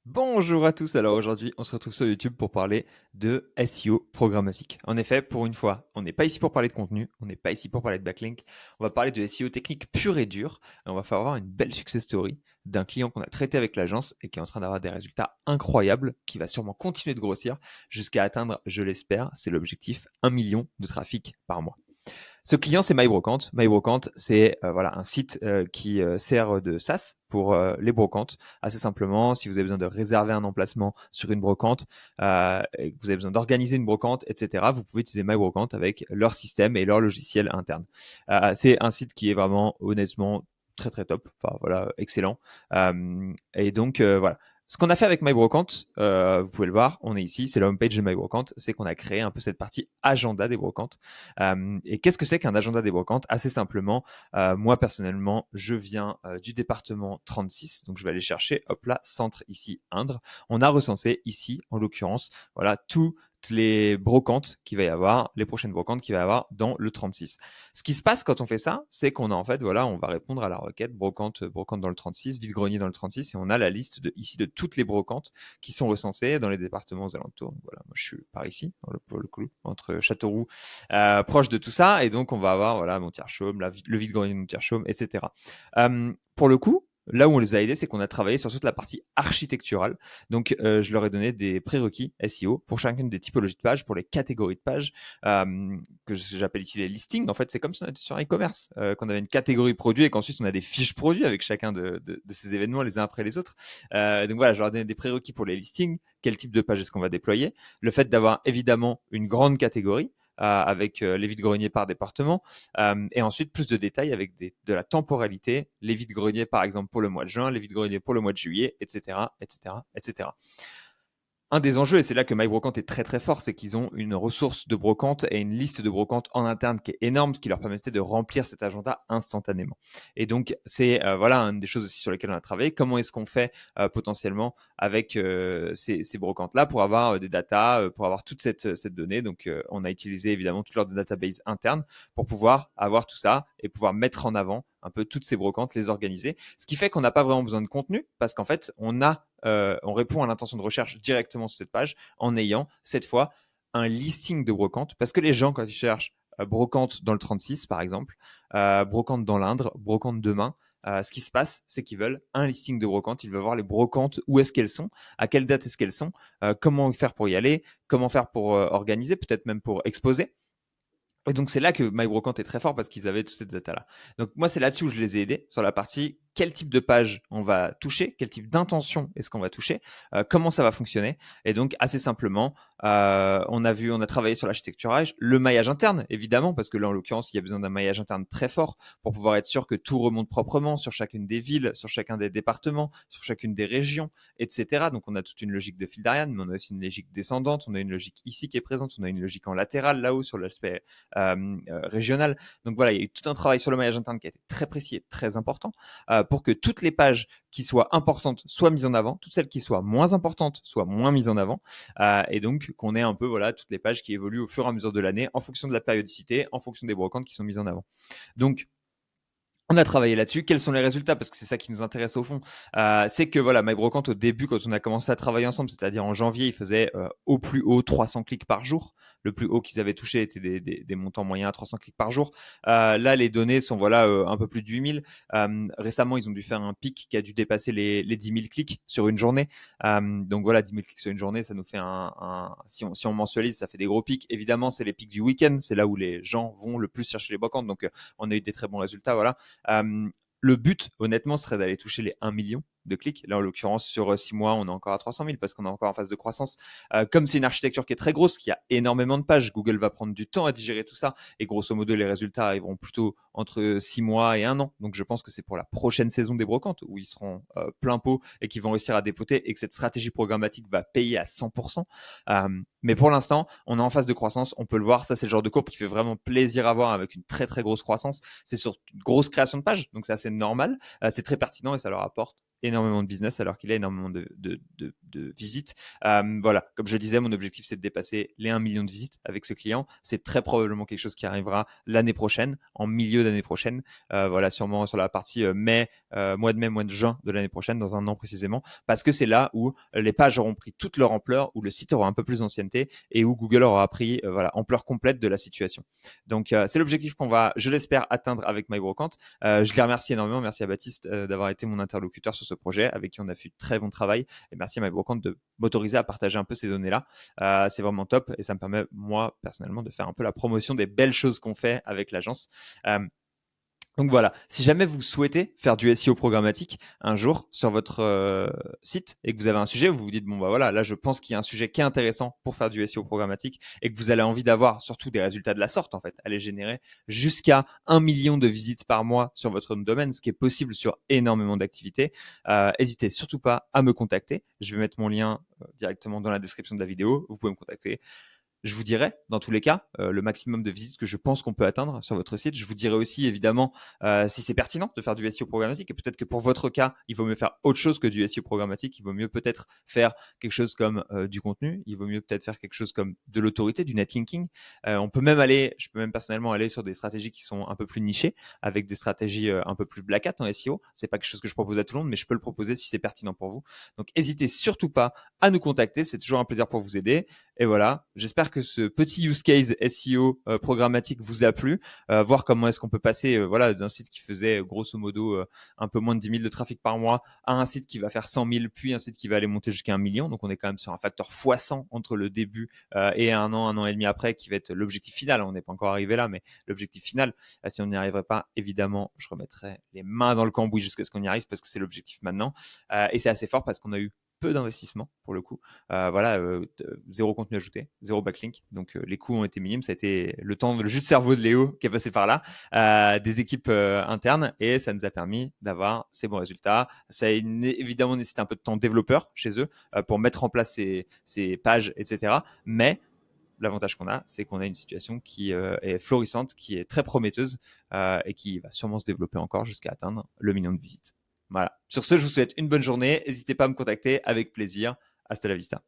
Bonjour à tous, alors aujourd'hui on se retrouve sur YouTube pour parler de SEO programmatique. En effet, pour une fois, on n'est pas ici pour parler de contenu, on n'est pas ici pour parler de backlink, on va parler de SEO technique pure et dure, et on va faire voir une belle success story d'un client qu'on a traité avec l'agence et qui est en train d'avoir des résultats incroyables, qui va sûrement continuer de grossir jusqu'à atteindre, je l'espère, c'est l'objectif, 1 million de trafic par mois. Ce client, c'est MyBrocante. MyBrocante, c'est voilà un site qui sert de SaaS pour les brocantes. Assez simplement, si vous avez besoin de réserver un emplacement sur une brocante, et que vous avez besoin d'organiser une brocante, etc., vous pouvez utiliser MyBrocante avec leur système et leur logiciel interne. C'est un site qui est vraiment, honnêtement, très très top. Enfin voilà, excellent. Et donc voilà. Ce qu'on a fait avec MyBrocante, vous pouvez le voir, on est ici, c'est la homepage de MyBrocante, c'est qu'on a créé un peu cette partie agenda des brocantes. Et qu'est-ce que c'est qu'un agenda des brocantes? Assez simplement, moi personnellement, je viens du département 36, donc je vais aller chercher, hop là, centre ici, Indre. On a recensé ici, en l'occurrence, voilà, toutes les brocantes qu'il va y avoir, les prochaines brocantes qu'il va y avoir dans le 36. Ce qui se passe quand on fait ça, c'est qu'on a en fait, voilà, on va répondre à la requête brocante, brocante dans le 36, vide-grenier dans le 36, et on a la liste ici de toutes les brocantes qui sont recensées dans les départements aux alentours. Donc voilà, moi je suis par ici, pour le coup, entre Châteauroux, proche de tout ça. Et donc, on va avoir voilà, Montier-Chaume, le vide-grenier de Montier-Chaume, etc. Pour le coup, là où on les a aidés, c'est qu'on a travaillé sur toute la partie architecturale. Donc, je leur ai donné des prérequis SEO pour chacune des typologies de pages, pour les catégories de pages, que j'appelle ici les listings. En fait, c'est comme si on était sur un e-commerce, qu'on avait une catégorie produit et qu'ensuite on a des fiches produits avec chacun de ces événements les uns après les autres. Donc voilà, je leur ai donné des prérequis pour les listings, quel type de page est-ce qu'on va déployer, le fait d'avoir évidemment une grande catégorie, avec les vides-greniers par département, et ensuite plus de détails avec de la temporalité, les vides-greniers par exemple pour le mois de juin, les vides-greniers pour le mois de juillet, etc., etc., etc. Un des enjeux, et c'est là que MyBrocante est très très fort, c'est qu'ils ont une ressource de brocante et une liste de brocantes en interne qui est énorme, ce qui leur permettait de remplir cet agenda instantanément. Et donc, c'est voilà une des choses aussi sur lesquelles on a travaillé. Comment est-ce qu'on fait potentiellement avec ces brocantes-là pour avoir des datas, pour avoir toute cette donnée. Donc, on a utilisé évidemment toute leur database interne pour pouvoir avoir tout ça et pouvoir mettre en avant un peu toutes ces brocantes, les organiser. Ce qui fait qu'on n'a pas vraiment besoin de contenu parce qu'en fait, on répond à l'intention de recherche directement sur cette page en ayant cette fois un listing de brocantes parce que les gens, quand ils cherchent brocante dans le 36 par exemple, brocante dans l'Indre, brocante demain, ce qui se passe, c'est qu'ils veulent un listing de brocantes, ils veulent voir les brocantes, où est-ce qu'elles sont, à quelle date est-ce qu'elles sont, comment faire pour y aller, comment faire pour organiser, peut-être même pour exposer. Et donc, c'est là que MyBrocante est très fort parce qu'ils avaient toutes ces data-là. Donc, moi, c'est là-dessus où je les ai aidés sur la partie quel type de page on va toucher, quel type d'intention est-ce qu'on va toucher, comment ça va fonctionner. Et donc, assez simplement, on a travaillé sur l'architecturage, le maillage interne, évidemment, parce que là, en l'occurrence, il y a besoin d'un maillage interne très fort pour pouvoir être sûr que tout remonte proprement sur chacune des villes, sur chacun des départements, sur chacune des régions, etc. Donc, on a toute une logique de fil d'Ariane, mais on a aussi une logique descendante, on a une logique ici qui est présente, on a une logique en latéral là-haut sur l'aspect régional. Donc voilà, il y a eu tout un travail sur le maillage interne qui a été très précis et très important pour que toutes les pages qui soient importantes soient mises en avant, toutes celles qui soient moins importantes soient moins mises en avant, et donc qu'on ait un peu voilà toutes les pages qui évoluent au fur et à mesure de l'année en fonction de la périodicité, en fonction des brocantes qui sont mises en avant. Donc on a travaillé là-dessus. Quels sont les résultats? Parce que c'est ça qui nous intéresse au fond. C'est que voilà, MyBrocante, au début, quand on a commencé à travailler ensemble, c'est-à-dire en janvier, ils faisaient au plus haut 300 clics par jour. Le plus haut qu'ils avaient touché était des montants moyens à 300 clics par jour. Là, les données sont voilà un peu plus de 8000. Récemment, ils ont dû faire un pic qui a dû dépasser les 10 000 clics sur une journée. Donc voilà, 10 000 clics sur une journée, ça nous fait si on mensualise, ça fait des gros pics. Évidemment, c'est les pics du week-end. C'est là où les gens vont le plus chercher les brocantes. Donc, on a eu des très bons résultats. Voilà. Le but, honnêtement, serait d'aller toucher les 1 million de clics. Là, en l'occurrence, sur 6 mois, on est encore à 300 000 parce qu'on est encore en phase de croissance. Comme c'est une architecture qui est très grosse, qui a énormément de pages, Google va prendre du temps à digérer tout ça. Et grosso modo, les résultats arriveront plutôt entre 6 mois et 1 an. Donc, je pense que c'est pour la prochaine saison des brocantes où ils seront plein pot et qu'ils vont réussir à dépoter et que cette stratégie programmatique va payer à 100%. Mais pour l'instant, on est en phase de croissance. On peut le voir. Ça, c'est le genre de courbe qui fait vraiment plaisir à voir avec une très, très grosse croissance. C'est sur une grosse création de pages. Donc, c'est assez normal. C'est très pertinent et ça leur apporte énormément de business alors qu'il a énormément de visites. Voilà, comme je disais, mon objectif, c'est de dépasser les 1 million de visites avec ce client. C'est très probablement quelque chose qui arrivera l'année prochaine, en milieu d'année prochaine. Voilà, sûrement sur la partie mois de mai, mois de juin de l'année prochaine, dans un an précisément, parce que c'est là où les pages auront pris toute leur ampleur, où le site aura un peu plus d'ancienneté et où Google aura pris voilà, ampleur complète de la situation. Donc, c'est l'objectif qu'on va, je l'espère, atteindre avec MyBrocante. Je les remercie énormément. Merci à Baptiste d'avoir été mon interlocuteur sur ce projet, avec qui on a fait très bon travail. Et merci à MyBrocante de m'autoriser à partager un peu ces données-là. C'est vraiment top et ça me permet, moi, personnellement, de faire un peu la promotion des belles choses qu'on fait avec l'agence. Donc voilà, si jamais vous souhaitez faire du SEO programmatique un jour sur votre site et que vous avez un sujet où vous vous dites bon bah voilà, là je pense qu'il y a un sujet qui est intéressant pour faire du SEO programmatique et que vous avez envie d'avoir surtout des résultats de la sorte en fait, aller générer jusqu'à 1 million de visites par mois sur votre domaine, ce qui est possible sur énormément d'activités, n'hésitez surtout pas à me contacter. Je vais mettre mon lien directement dans la description de la vidéo, vous pouvez me contacter. Je vous dirai, dans tous les cas, le maximum de visites que je pense qu'on peut atteindre sur votre site. Je vous dirai aussi, évidemment, si c'est pertinent de faire du SEO programmatique. Et peut-être que pour votre cas, il vaut mieux faire autre chose que du SEO programmatique. Il vaut mieux peut-être faire quelque chose comme du contenu. Il vaut mieux peut-être faire quelque chose comme de l'autorité, du netlinking. On peut même aller, je peux même personnellement aller sur des stratégies qui sont un peu plus nichées, avec des stratégies un peu plus black hat en SEO. C'est pas quelque chose que je propose à tout le monde, mais je peux le proposer si c'est pertinent pour vous. Donc, n'hésitez surtout pas à nous contacter. C'est toujours un plaisir pour vous aider. Et voilà, j'espère que ce petit use case SEO programmatique vous a plu. Voir comment est-ce qu'on peut passer voilà, d'un site qui faisait grosso modo un peu moins de 10 000 de trafic par mois à un site qui va faire 100 000, puis un site qui va aller monter jusqu'à 1 million. Donc on est quand même sur un facteur x100 entre le début et un an et demi après, qui va être l'objectif final. On n'est pas encore arrivé là, mais l'objectif final, si on n'y arriverait pas, évidemment, je remettrai les mains dans le cambouis jusqu'à ce qu'on y arrive, parce que c'est l'objectif maintenant. Et c'est assez fort parce qu'on a eu peu d'investissement pour le coup. Voilà, zéro contenu ajouté, zéro backlink. Donc les coûts ont été minimes. Ça a été le temps, le jus de cerveau de Léo qui est passé par là, des équipes internes, et ça nous a permis d'avoir ces bons résultats. Ça a évidemment nécessité un peu de temps développeur chez eux pour mettre en place ces pages, etc. Mais l'avantage qu'on a, c'est qu'on a une situation qui est florissante, qui est très prometteuse et qui va sûrement se développer encore jusqu'à atteindre le million de visites. Voilà. Sur ce, je vous souhaite une bonne journée. N'hésitez pas à me contacter avec plaisir. Hasta la vista.